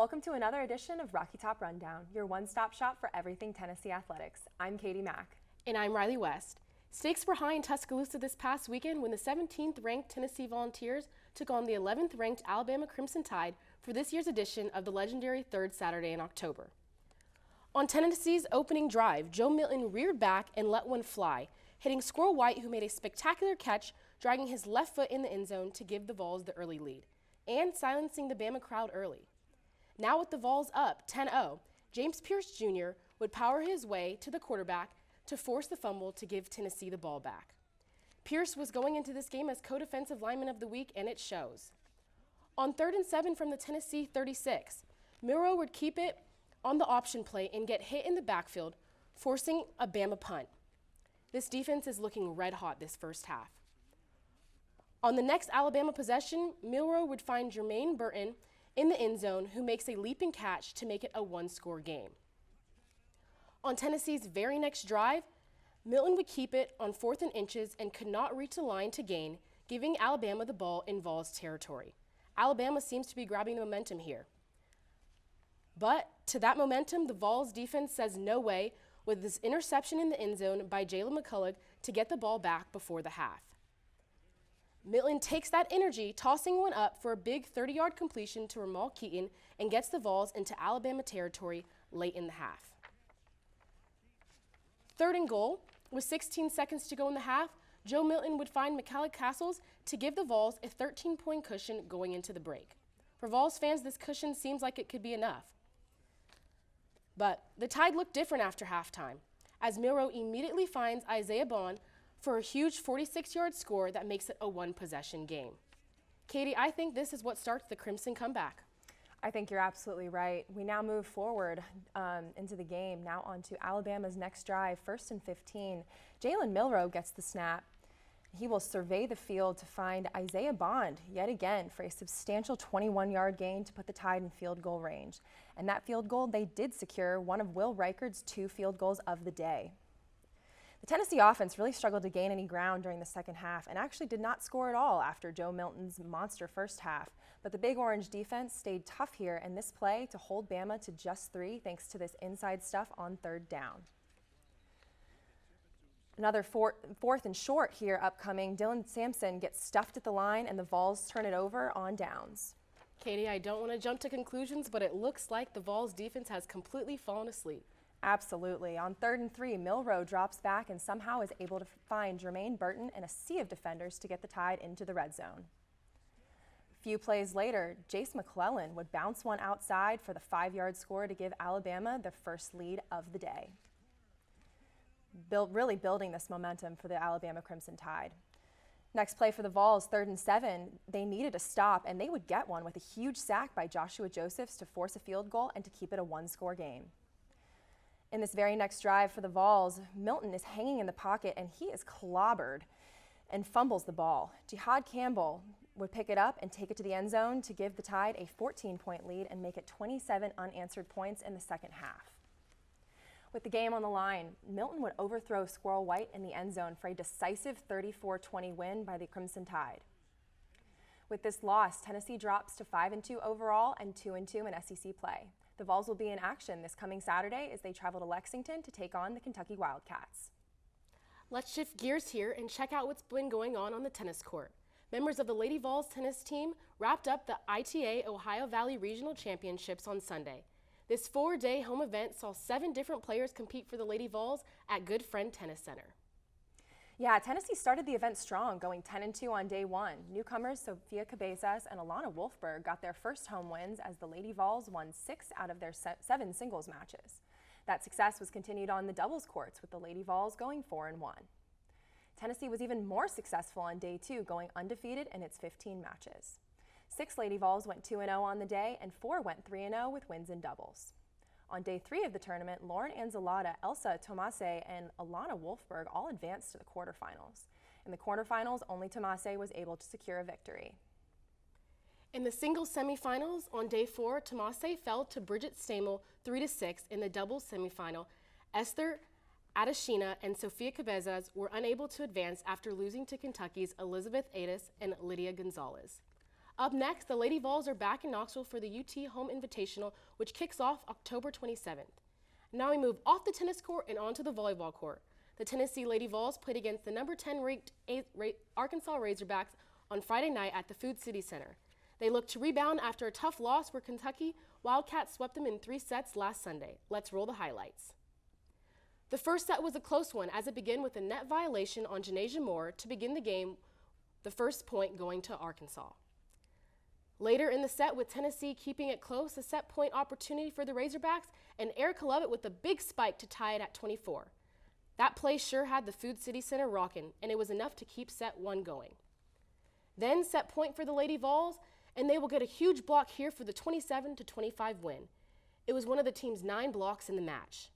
Welcome to another edition of Rocky Top Rundown, your one-stop shop for everything Tennessee athletics. I'm Katie Mack. And I'm Riley West. Stakes were high in Tuscaloosa this past weekend when the 17th-ranked Tennessee Volunteers took on the 11th-ranked Alabama Crimson Tide for this year's edition of the legendary third Saturday in October. On Tennessee's opening drive, Joe Milton reared back and let one fly, hitting Squirrel White, who made a spectacular catch, dragging his left foot in the end zone to give the Vols the early lead, and silencing the Bama crowd early. Now with the Vols up 10-0, James Pierce Jr. would power his way to the quarterback to force the fumble to give Tennessee the ball back. Pierce was going into this game as co-defensive lineman of the week, and it shows. On 3rd and 7 from the Tennessee 36, Milroe would keep it on the option play and get hit in the backfield, forcing a Bama punt. This defense is looking red hot this first half. On the next Alabama possession, Milroe would find Jermaine Burton in the end zone, who makes a leaping catch to make it a one-score game. On Tennessee's very next drive, Milton would keep it on 4th and inches and could not reach the line to gain, giving Alabama the ball in Vols territory. Alabama seems to be grabbing the momentum here. But to that momentum, the Vols defense says no way with this interception in the end zone by Jalen McCullough to get the ball back before the half. Milton takes that energy, tossing one up for a big 30-yard completion to Ramal Keaton and gets the Vols into Alabama territory late in the half. 3rd and goal, with 16 seconds to go in the half, Joe Milton would find McCullough Castles to give the Vols a 13-point cushion going into the break. For Vols fans, this cushion seems like it could be enough. But the Tide looked different after halftime, as Milroe immediately finds Isaiah Bond for a huge 46-yard score that makes it a one-possession game. Katie, I think this is what starts the Crimson comeback. I think you're absolutely right. We now move forward into the game, now on to Alabama's next drive, 1st and 15. Jalen Milroe gets the snap. He will survey the field to find Isaiah Bond yet again for a substantial 21-yard gain to put the Tide in field goal range. And that field goal, they did secure one of Will Reichard's 2 field goals of the day. The Tennessee offense really struggled to gain any ground during the second half and actually did not score at all after Joe Milton's monster first half. But the Big Orange defense stayed tough here in this play to hold Bama to just 3 thanks to this inside stuff on 3rd down. Another 4th and short here upcoming. Dylan Sampson gets stuffed at the line and the Vols turn it over on downs. Katie, I don't want to jump to conclusions, but it looks like the Vols defense has completely fallen asleep. Absolutely. On 3rd and 3, Milroe drops back and somehow is able to find Jermaine Burton and a sea of defenders to get the Tide into the red zone. A few plays later, Jace McClellan would bounce one outside for the 5-yard score to give Alabama their first lead of the day. Really building this momentum for the Alabama Crimson Tide. Next play for the Vols, 3rd and 7, they needed a stop, and they would get one with a huge sack by Joshua Josephs to force a field goal and to keep it a one-score game. In this very next drive for the Vols, Milton is hanging in the pocket and he is clobbered and fumbles the ball. Jihad Campbell would pick it up and take it to the end zone to give the Tide a 14-point lead and make it 27 unanswered points in the second half. With the game on the line, Milton would overthrow Squirrel White in the end zone for a decisive 34-20 win by the Crimson Tide. With this loss, Tennessee drops to 5-2 overall and 2-2 in SEC play. The Vols will be in action this coming Saturday as they travel to Lexington to take on the Kentucky Wildcats. Let's shift gears here and check out what's been going on the tennis court. Members of the Lady Vols tennis team wrapped up the ITA Ohio Valley Regional Championships on Sunday. This 4-day home event saw 7 different players compete for the Lady Vols at Good Friend Tennis Center. Yeah, Tennessee started the event strong, going 10-2 on day 1. Newcomers Sofia Cabezas and Alana Wolfberg got their first home wins as the Lady Vols won 6 out of their 7 singles matches. That success was continued on the doubles courts with the Lady Vols going 4-1. Tennessee was even more successful on day 2, going undefeated in its 15 matches. 6 Lady Vols went 2-0 on the day and 4 went 3-0 with wins in doubles. On day 3 of the tournament, Lauren Anzalata, Elsa Tomase, and Alana Wolfberg all advanced to the quarterfinals. In the quarterfinals, only Tomase was able to secure a victory. In the singles semifinals, on day 4, Tomase fell to Bridget Stamel 3-6 in the doubles semifinal. Esther Adeshina and Sofia Cabezas were unable to advance after losing to Kentucky's Elizabeth Adis and Lydia Gonzalez. Up next, the Lady Vols are back in Knoxville for the UT Home Invitational, which kicks off October 27th. Now we move off the tennis court and onto the volleyball court. The Tennessee Lady Vols played against the number 10 ranked Arkansas Razorbacks on Friday night at the Food City Center. They looked to rebound after a tough loss where Kentucky Wildcats swept them in 3 sets last Sunday. Let's roll the highlights. The first set was a close one as it began with a net violation on Janasia Moore to begin the game, the first point going to Arkansas. Later in the set, with Tennessee keeping it close, a set point opportunity for the Razorbacks, and Erica Lovett with a big spike to tie it at 24. That play sure had the Food City Center rocking, and it was enough to keep set 1 going. Then set point for the Lady Vols, and they will get a huge block here for the 27-25 win. It was one of the team's 9 blocks in the match.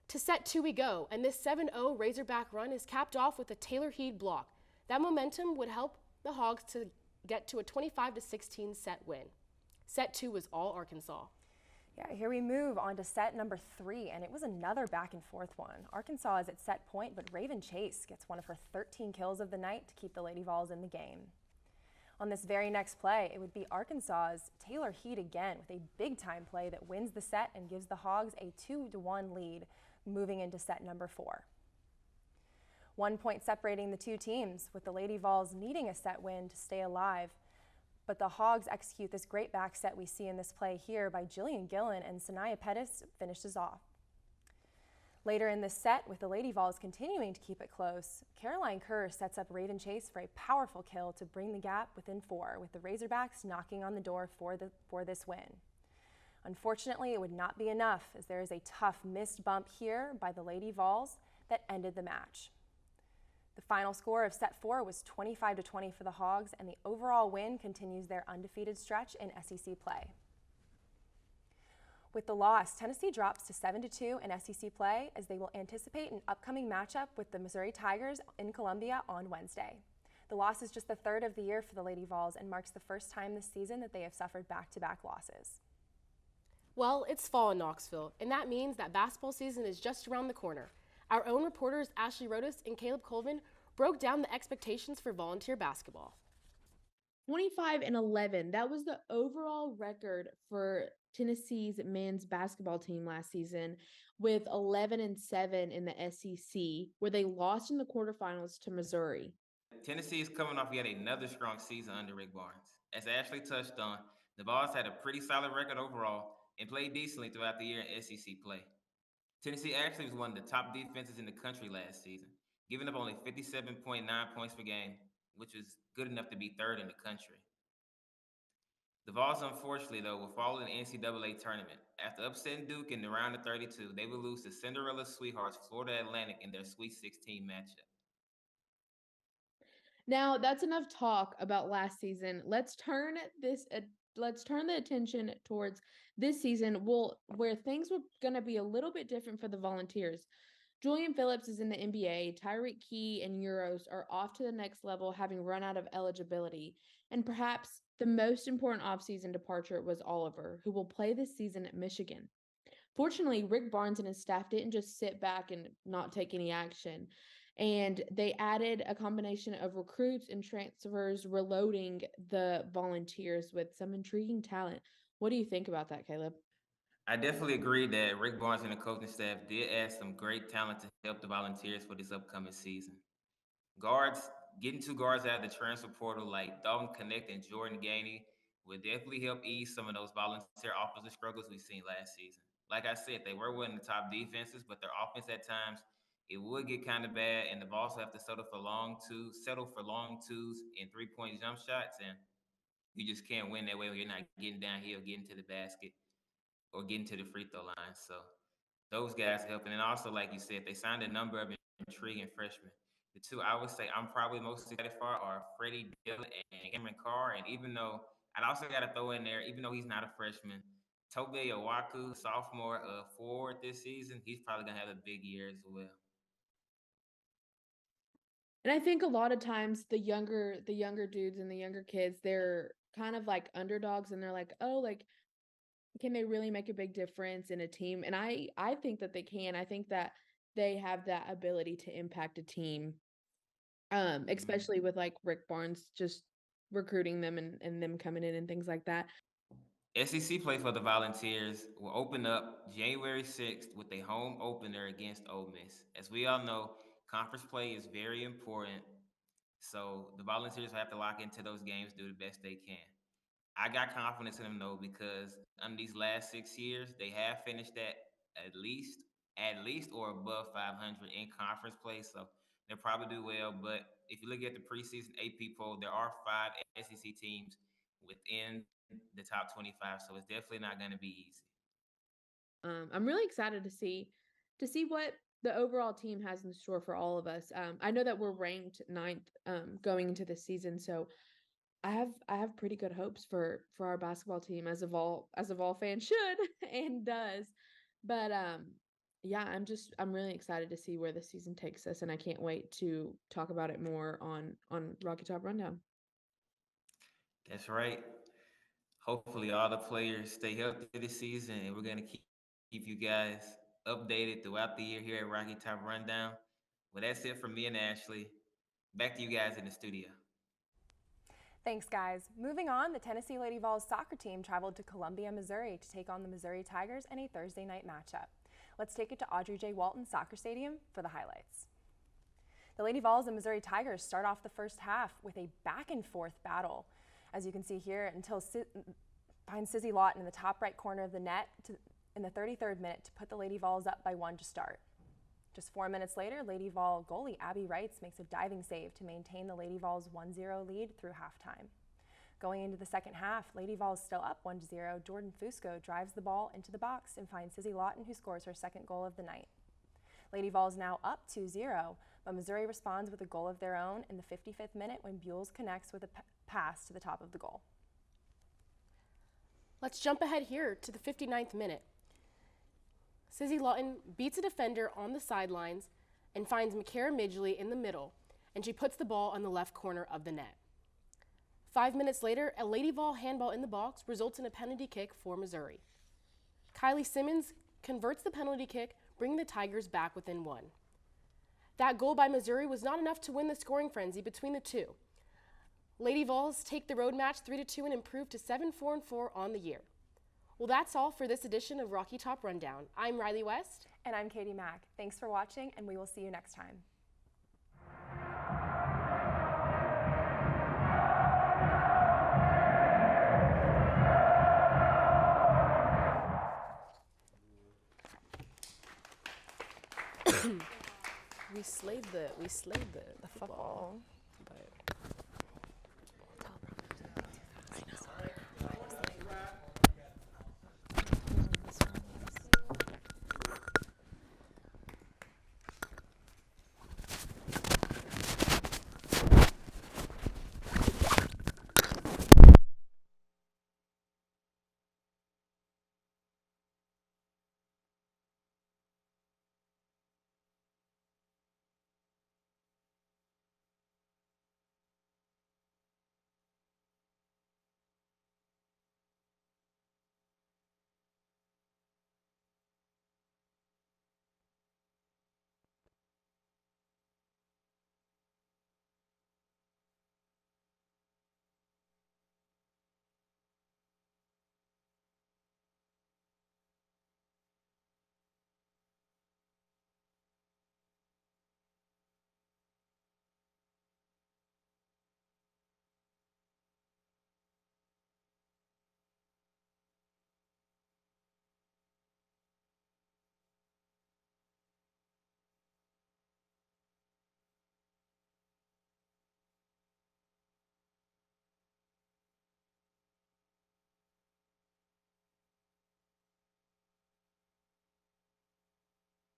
To set 2 we go, and this 7-0 Razorback run is capped off with a Taylor Heed block. That momentum would help the Hogs to get to a 25-16 set win. Set 2 was all Arkansas. Yeah, here we move on to set number 3, and it was another back and forth one. Arkansas is at set point, but Raven Chase gets one of her 13 kills of the night to keep the Lady Vols in the game. On this very next play, it would be Arkansas's Taylor Heed again with a big-time play that wins the set and gives the Hogs a 2-1 lead moving into set number 4. 1 point separating the two teams, with the Lady Vols needing a set win to stay alive. But the Hogs execute this great back set we see in this play here by Jillian Gillen, and Sanaya Pettis finishes off. Later in this set, with the Lady Vols continuing to keep it close, Caroline Kerr sets up Raven Chase for a powerful kill to bring the gap within 4, with the Razorbacks knocking on the door for this win. Unfortunately, it would not be enough, as there is a tough missed bump here by the Lady Vols that ended the match. The final score of set 4 was 25-20 for the Hogs, and the overall win continues their undefeated stretch in SEC play. With the loss, Tennessee drops to 7-2 in SEC play, as they will anticipate an upcoming matchup with the Missouri Tigers in Columbia on Wednesday. The loss is just the 3rd of the year for the Lady Vols and marks the first time this season that they have suffered back-to-back losses. Well, it's fall in Knoxville, and that means that basketball season is just around the corner. Our own reporters Ashley Rodas and Caleb Colvin broke down the expectations for Volunteer basketball. 25-11. That was the overall record for Tennessee's men's basketball team last season, with 11-7 in the SEC, where they lost in the quarterfinals to Missouri. Tennessee is coming off yet another strong season under Rick Barnes. As Ashley touched on, the Vols had a pretty solid record overall and played decently throughout the year in SEC play. Tennessee actually was one of the top defenses in the country last season, giving up only 57.9 points per game, which was good enough to be 3rd in the country. The Vols, unfortunately, though, will fall in the NCAA tournament. After upsetting Duke in the round of 32, they will lose to Cinderella Sweethearts Florida Atlantic in their Sweet 16 matchup. Now, that's enough talk about last season. Let's turn the attention towards this season, where things were going to be a little bit different for the Volunteers. Julian Phillips is in the NBA. Tyreek Key and Euros are off to the next level, having run out of eligibility. And perhaps the most important offseason departure was Oliver, who will play this season at Michigan. Fortunately, Rick Barnes and his staff didn't just sit back and not take any action. And they added a combination of recruits and transfers, reloading the Volunteers with some intriguing talent. What do you think about that, Caleb? I definitely agree that Rick Barnes and the coaching staff did add some great talent to help the Volunteers for this upcoming season. Getting 2 guards out of the transfer portal like Dalton Connect and Jordan Gainey will definitely help ease some of those Volunteer offensive struggles we've seen last season. Like I said, they were one of the top defenses, but their offense at times, it would get kind of bad, and they've also have to settle for long twos and 3-point jump shots, and you just can't win that way when you're not getting downhill, getting to the basket, or getting to the free throw line. So those guys helping. And also, like you said, they signed a number of intriguing freshmen. The 2 I would say I'm probably most excited for are Freddie Dillon and Cameron Carr. And even though I'd also got to throw in there, even though he's not a freshman, Tobe Owaku, sophomore forward this season, he's probably going to have a big year as well. And I think a lot of times the younger dudes and the younger kids, they're kind of like underdogs, and they're like, oh, like, can they really make a big difference in a team? And I think that they can. I think that they have that ability to impact a team, especially with like Rick Barnes just recruiting them and them coming in and things like that. SEC play for the Volunteers will open up January 6th with a home opener against Ole Miss. As we all know, conference play is very important, so the Volunteers have to lock into those games, do the best they can. I got confidence in them though because in these last 6 years, they have finished at least or above 500 in conference play. So they'll probably do well. But if you look at the preseason AP poll, there are 5 SEC teams within the top 25. So it's definitely not going to be easy. I'm really excited to see what the overall team has in store for all of us. I know that we're ranked ninth going into this season, so I have pretty good hopes for our basketball team as of all fans should and does. But yeah, I'm really excited to see where the season takes us, and I can't wait to talk about it more on Rocky Top Rundown. That's right. Hopefully, all the players stay healthy this season, and we're going to keep you guys updated throughout the year here at Rocky Top Rundown. Well, that's it from me and Ashley. Back to you guys in the studio. Thanks, guys. Moving on, the Tennessee Lady Vols soccer team traveled to Columbia, Missouri to take on the Missouri Tigers in a Thursday night matchup. Let's take it to Audrey J. Walton Soccer Stadium for the highlights. The Lady Vols and Missouri Tigers start off the first half with a back-and-forth battle. As you can see here, until finds Sizzy Lawton in the top right corner of the net in the 33rd minute to put the Lady Vols up by 1 to start. Just 4 minutes later, Lady Vol goalie Abby Wrights makes a diving save to maintain the Lady Vols 1-0 lead through halftime. Going into the second half, Lady Vols still up 1-0. Jordan Fusco drives the ball into the box and finds Sizzy Lawton, who scores her second goal of the night. Lady Vols now up 2-0, but Missouri responds with a goal of their own in the 55th minute when Buell connects with a pass to the top of the goal. Let's jump ahead here to the 59th minute. Sizzy Lawton beats a defender on the sidelines and finds McKara Midgley in the middle, and she puts the ball on the left corner of the net. 5 minutes later, a Lady Vol handball in the box results in a penalty kick for Missouri. Kylie Simmons converts the penalty kick, bringing the Tigers back within 1. That goal by Missouri was not enough to win the scoring frenzy between the two. Lady Vols take the road match 3-2 and improve to 7-4-4 on the year. Well, that's all for this edition of Rocky Top Rundown. I'm Riley West. And I'm Katie Mack. Thanks for watching, and we will see you next time. We slayed the football.